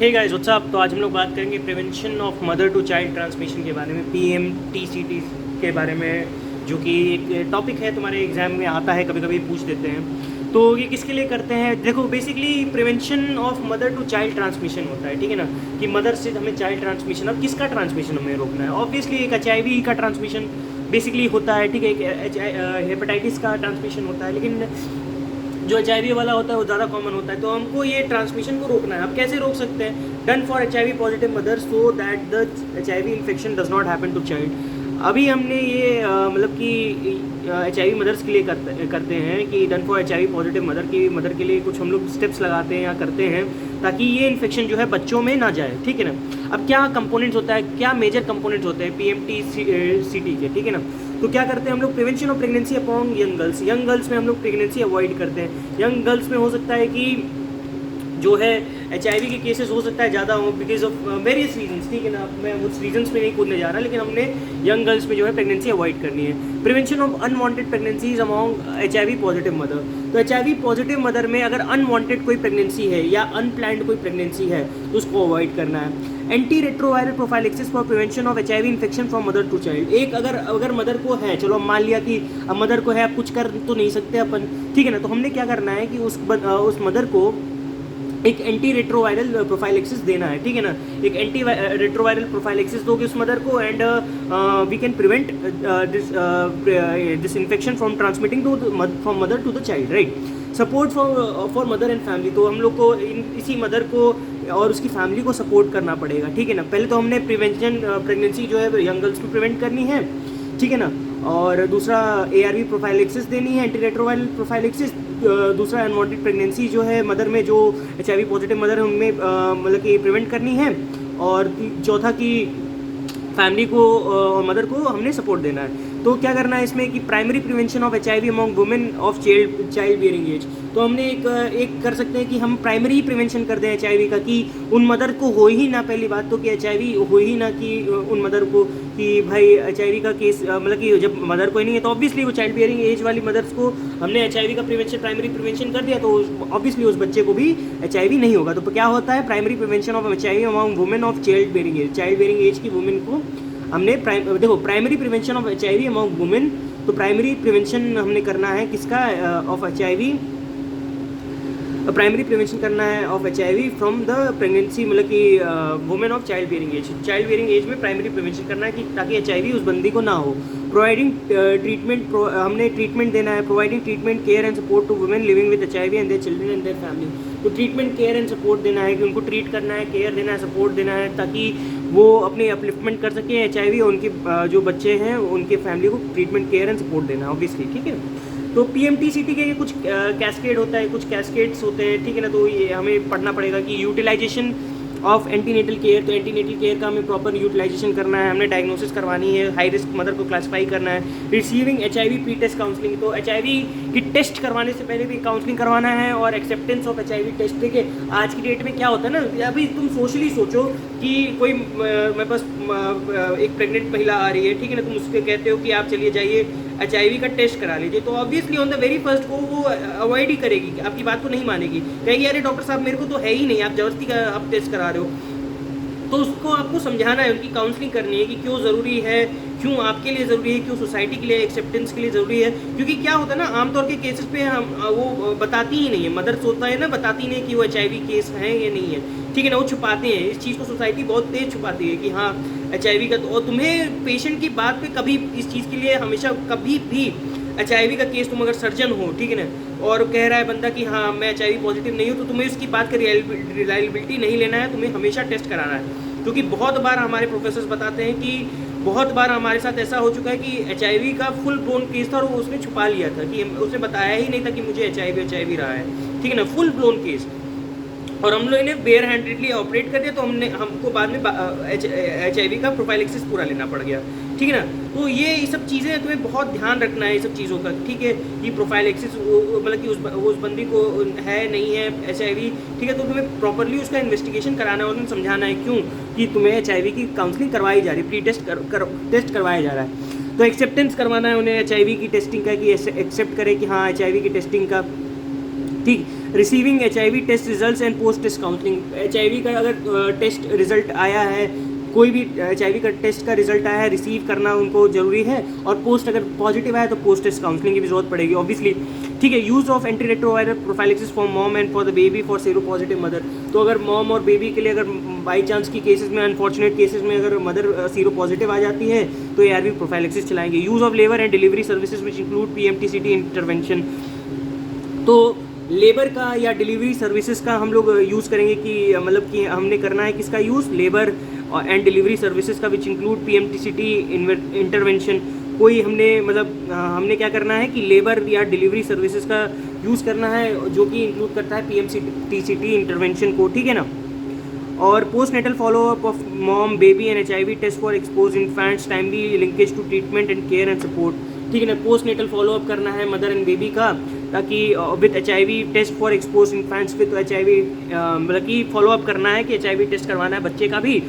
Hey guys what's up. तो आज हम लोग बात करेंगे prevention of mother to child transmission के बारे में, PMTCT के बारे में, जो कि एक टॉपिक है तुम्हारे एग्जाम में आता है, कभी कभी पूछ देते हैं। तो ये किसके लिए करते हैं? देखो, basically prevention of mother to child transmission होता है, ठीक है ना, कि मदर से हमें चाइल्ड ट्रांसमिशन, अब किसका ट्रांसमिशन हमें रोकना है? ऑब्वियसली एक HIV का ट्रांसमिशन बेसिकली होता है, ठीक है, एक हेपेटाइटिस का ट्रांसमिशन होता है, लेकिन जो HIV वाला होता है वो ज़्यादा कॉमन होता है। तो हमको ये ट्रांसमिशन को रोकना है। अब कैसे रोक सकते हैं? Done for HIV positive mother so that the HIV infection does not happen to child. अभी हमने ये मतलब कि HIV मदर्स के लिए करते हैं कि done for HIV positive mother के लिए कुछ हम लोग स्टेप्स लगाते हैं या करते हैं ताकि ये इन्फेक्शन जो है बच्चों में ना जाए, ठीक है ना। अब क्या कंपोनेंट्स होता है, क्या मेजर कंपोनेंट्स होते हैं PMTCT के, ठीक है ना। तो क्या करते हैं हम लोग? Prevention of pregnancy upon young girls. Young girls में हम लोग प्रेगनेंसी अवॉइड करते हैं। यंग गर्ल्स में हो सकता है कि जो है HIV के केसेस हो सकता है ज़्यादा हो बिकॉज ऑफ वेरियस रीजंस, ठीक है ना। मैं उस रीजंस में नहीं कूदने जा रहा, लेकिन हमने यंग गर्ल्स में जो है प्रेगनेंसी अवॉइड करनी है। Prevention of unwanted pregnancies among HIV positive mother. तो HIV पॉजिटिव मदर में अगर अनवांटेड कोई प्रेगनेंसी है या अनप्लान्ड कोई प्रेगनेंसी है तो उसको अवॉइड करना है। Anti retroviral prophylaxis for prevention of HIV infection from mother to child. एक अगर मदर को है, चलो अब मान लिया कि अब मदर को है, अब कुछ कर तो नहीं सकते अपन, ठीक है ना। तो हमने क्या करना है कि उस मदर को एक एंटी रेट्रोवायरल प्रोफाइलेक्सिस देना है, ठीक है ना। एक एंटी रेट्रोवायरल प्रोफाइलेक्सिस दोगे उस मदर को, and we can prevent this infection from transmitting from mother to the child, right. Support for mother and family. तो हम लोग को इसी मदर को और उसकी फैमिली को सपोर्ट करना पड़ेगा, ठीक है ना। पहले तो हमने प्रिवेंशन प्रेगनेंसी जो है यंग गर्ल्स में प्रिवेंट करनी है, ठीक है ना। और दूसरा ARV प्रोफाइलेक्सिस देनी है, एंटी रेट्रोवायरल प्रोफाइलेक्सिस। दूसरा अनवांटेड प्रेगनेंसी जो है मदर में, जो HIV पॉजिटिव मदर है उनमें मतलब कि प्रिवेंट करनी है। और चौथा कि फैमिली को और मदर को हमने सपोर्ट देना है। तो क्या करना है इसमें कि primary prevention of HIV among women of child bearing age. तो हमने एक कर सकते हैं कि हम प्राइमरी प्रिवेंशन कर दें HIV का, कि उन मदर को हो ही ना, पहली बात तो कि HIV हो ही ना कि उन मदर को कि भाई HIV का केस, मतलब कि जब मदर कोई नहीं है तो ऑब्वियसली वो चाइल्ड बियरिंग एज वाली मदर्स को हमने HIV का प्राइमरी प्रिवेंशन कर दिया, तो ऑब्वियसली उस बच्चे को भी HIV नहीं होगा। तो क्या होता है? Primary prevention of HIV among women of child bearing age की वुमेन को हमने देखो, primary prevention of HIV among women. तो प्राइमरी प्रिवेंशन हमने करना है किसका? Of HIV। प्राइमरी प्रिवेंशन करना है of HIV from the pregnancy, मतलब कि women of child bearing age में प्राइमरी प्रिवेंशन करना है कि ताकि HIV उस बंदी को ना हो। प्रोवाइडिंग ट्रीटमेंट, हमने ट्रीटमेंट देना है। Providing treatment, care and support to women living with HIV and their children and their family. तो ट्रीटमेंट, केयर एंड सपोर्ट देना है कि उनको ट्रीट करना है, केयर देना है, सपोर्ट देना है, ताकि वो अपनी अपलिफ्टमेंट कर सके HIV, और उनके जो बच्चे हैं उनके फैमिली को ट्रीटमेंट, केयर एंड सपोर्ट देना है, ऑब्वियसली, ठीक है। तो PMTCT के कुछ कैस्केड होता है, कुछ कैस्केड्स होते हैं, ठीक है ना। तो ये हमें पढ़ना पड़ेगा कि यूटिलाइजेशन ऑफ एंटीनेटल केयर। तो एंटीनेटल केयर का हमें प्रॉपर यूटिलाइजेशन करना है, हमने डायग्नोसिस करवानी है, हाई रिस्क मदर को क्लासीफाई करना है। Receiving HIV pre test counselling. तो HIV की टेस्ट करवाने से पहले भी काउंसलिंग करवाना है, और एक्सेप्टेंस ऑफ HIV टेस्ट। देखिए आज की डेट में क्या होता है ना, अभी तुम सोशली सोचो कि कोई मेरे पास एक प्रेग्नेंट महिला आ रही है, ठीक है ना, तुम उसके कहते हो कि आप चलिए जाइए HIV का टेस्ट करा लीजिए, तो obviously on the very first वो अवॉइड ही करेगी, आपकी बात को नहीं मानेगी, कहेगी अरे डॉक्टर साहब मेरे को तो है ही नहीं, आप जबरदस्ती का आप टेस्ट करा रहे हो। तो उसको आपको समझाना है, उनकी काउंसलिंग करनी है कि क्यों ज़रूरी है, क्यों आपके लिए ज़रूरी है, क्यों सोसाइटी के लिए, एक्सेप्टेंस के लिए ज़रूरी है। क्योंकि क्या होता है ना, आमतौर के केसेस पे हम वो बताती ही नहीं है, मदर्स होता है ना, बताती नहीं कि वो HIV केस है या नहीं है, ठीक है ना, वो छुपाते हैं। इस चीज़ को सोसाइटी बहुत तेज़ छुपाती है कि हाँ HIV का। तो और तुम्हें पेशेंट की बात पे कभी इस चीज़ के लिए हमेशा कभी भी HIV का केस, तुम अगर सर्जन हो, ठीक है ना, और कह रहा है बंदा कि हाँ मैं HIV पॉजिटिव नहीं हूँ, तो तुम्हें उसकी बात का रिलायबिलिटी नहीं लेना है, तुम्हें हमेशा टेस्ट कराना है। क्योंकि बहुत बार हमारे प्रोफेसर्स बताते हैं कि बहुत बार हमारे साथ ऐसा हो चुका है कि HIV का फुल ब्लोन केस था और उसने छुपा लिया था, कि उसने बताया ही नहीं था कि मुझे HIV रहा है, ठीक है ना, फुल ब्लोन केस। और हम लोग ने बेयर हैंडेडली ऑपरेट कर दिया, तो हमको बाद में HIV का प्रोफाइलेक्सिस पूरा लेना पड़ गया, ठीक है ना। तो ये सब चीज़ें तुम्हें बहुत ध्यान रखना है, ये सब चीज़ों का, ठीक है। कि प्रोफाइलेक्सिस मतलब कि उस बंदी को है नहीं है HIV, ठीक है, तो तुम्हें प्रॉपरली उसका इन्वेस्टिगेशन कराना है और तुम्हें समझाना है क्यों कि तुम्हें HIV की काउंसलिंग करवाई जा रही है, प्री टेस्ट करवाया जा रहा है। तो एक्सेप्टेंस करवाना है उन्हें HIV की टेस्टिंग का, कि एक्सेप्ट करे कि हाँ HIV की टेस्टिंग का, ठीक। Receiving HIV test results and post test counselling. HIV का अगर टेस्ट रिजल्ट आया है, कोई भी HIV का टेस्ट का रिजल्ट आया है, रिसीव करना उनको जरूरी है, और पोस्ट अगर पॉजिटिव आया तो पोस्ट टेस्ट काउंसलिंग की भी जरूरत पड़ेगी ऑब्वियसली, ठीक है। Use of anti retroviral prophylaxis for mom and for the baby for sero positive mother. तो अगर मॉम और बेबी के लिए अगर बाई चांस की केसेस में, अनफॉर्चुनेट केसेस में अगर मदर सीरो पॉजिटिव आ जाती है तो ARV प्रोफाइलिसिस चलाएंगे। Use of labour and delivery services which include PMTCT intervention. तो लेबर का या डिलीवरी सर्विसेज का हम लोग यूज़ करेंगे कि मतलब कि हमने करना है किसका use, labour and delivery services का विच इंक्लूड PMTCT इंटरवेंशन। कोई हमने मतलब हमने क्या करना है कि लेबर या डिलीवरी सर्विसेज का यूज़ करना है जो कि इंक्लूड करता है PMTCT इंटरवेंशन को, ठीक है ना। और post natal follow up of mom baby and HIV test for expose infants, timely linkage to treatment and care and support, ठीक है ना। पोस्ट नेटल फॉलोअप करना है मदर एंड बेबी का, ताकि with HIV test for expose infants with HIV मतलब कि follow up करना है कि HIV टेस्ट करवाना है बच्चे का भी,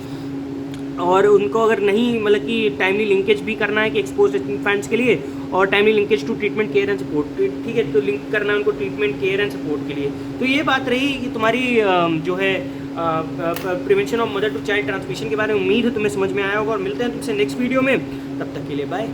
और उनको अगर नहीं मतलब कि टाइमली लिंकेज भी करना है कि एक्सपोज इन्फेंट्स के लिए, और timely linkage to treatment care and support, ठीक है। तो लिंक करना है उनको ट्रीटमेंट केयर एंड सपोर्ट के लिए। तो ये बात रही कि तुम्हारी जो है prevention of mother to child transmission के बारे में। उम्मीद है तुम्हें समझ में आया होगा, और मिलते हैं तुमसे नेक्स्ट वीडियो में, तब तक के लिए बाय।